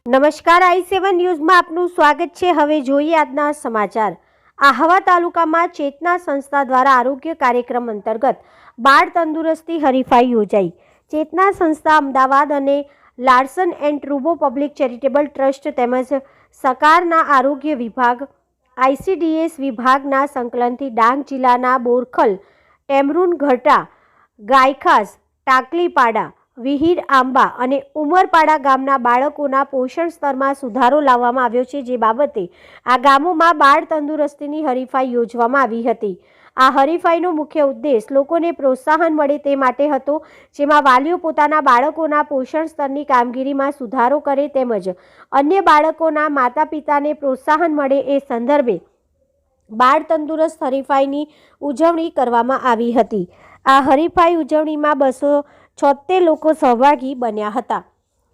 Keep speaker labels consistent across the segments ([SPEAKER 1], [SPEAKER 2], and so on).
[SPEAKER 1] નમસ્કાર, i7 ન્યૂઝમાં આપનું સ્વાગત છે। હવે જોઈએ આજના સમાચાર। આહવા તાલુકામાં ચેતના સંસ્થા દ્વારા આરોગ્ય કાર્યક્રમ અંતર્ગત બાળ તંદુરસ્તી હરીફાઈ યોજાઈ। ચેતના સંસ્થા અમદાવાદ અને લાર્સન એન્ડ ટ્રુબો પબ્લિક ચેરિટેબલ ટ્રસ્ટ તેમજ સકારના આરોગ્ય વિભાગ ICDS વિભાગના સંકલનથી ડાંગ જિલ્લાના બોરખલ, ટેમરૂન ઘાટા, ગાયખાસ, ટાકલીપાડા, વિહીર આંબા અને ઉમરપાડા ગામના બાળકોના પોષણ સ્તરમાં સુધારો લાવવામાં આવ્યો છે, જે બાબતે આ ગામોમાં બાળ તંદુરસ્તીની હરીફાઈ યોજવામાં આવી હતી। આ હરીફાઈનો મુખ્ય ઉદ્દેશ લોકોને પ્રોત્સાહન મળે તે માટે હતો, જેમાં વાલીઓ પોતાના બાળકોના પોષણ સ્તરની કામગીરીમાં સુધારો કરે તેમજ અન્ય બાળકોના માતા પિતાને પ્રોત્સાહન મળે એ સંદર્ભે બાળ તંદુરસ્ત હરીફાઈની ઉજવણી કરવામાં આવી હતી। આ હરીફાઈ ઉજવણીમાં 276 લોકો સહભાગી બન્યા હતા।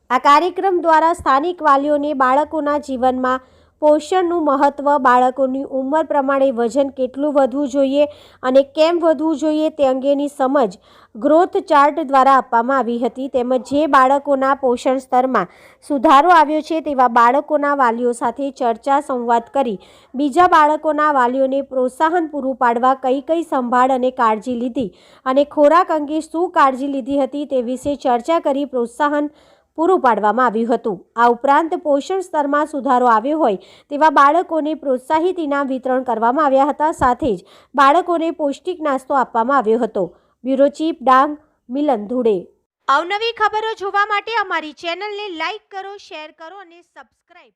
[SPEAKER 1] આ કાર્યક્રમ દ્વારા સ્થાનિક વાલીઓને બાળકોના જીવનમાં પોષણનું મહત્વ, બાળકોની ઉંમર પ્રમાણે વજન કેટલું વધવું જોઈએ અને કેમ વધવું જોઈએ તે અંગેની સમજ ગ્રોથ ચાર્ટ દ્વારા આપવામાં આવી હતી, તેમજ જે બાળકોના પોષણ સ્તરમાં સુધારો આવ્યો છે તેવા બાળકોના વાલીઓ સાથે ચર્ચા સંવાદ કરી બીજા બાળકોના વાલીઓને પ્રોત્સાહન પૂરું પાડવા કઈ સંભાળ અને કાળજી લીધી અને ખોરાક અંગે શું કાળજી લીધી હતી તે વિશે ચર્ચા કરી પ્રોત્સાહન પૂરું પાડવામાં આવ્યું હતું। આ ઉપરાંત પોષણ સ્તરમાં સુધારો આવ્યો હોય તેવા બાળકોને પ્રોત્સાહિત ઇનામ વિતરણ કરવામાં આવ્યા હતા। સાથે જ બાળકોને પૌષ્ટિક નાસ્તો આપવામાં આવ્યો હતો। બ્યુરો ચીફ, ડાંગ, મિલન ધુડે। અવનવી ખબરો જોવા માટે અમારી ચેનલને લાઇક કરો, શેર કરો અને સબસ્ક્રાઇબ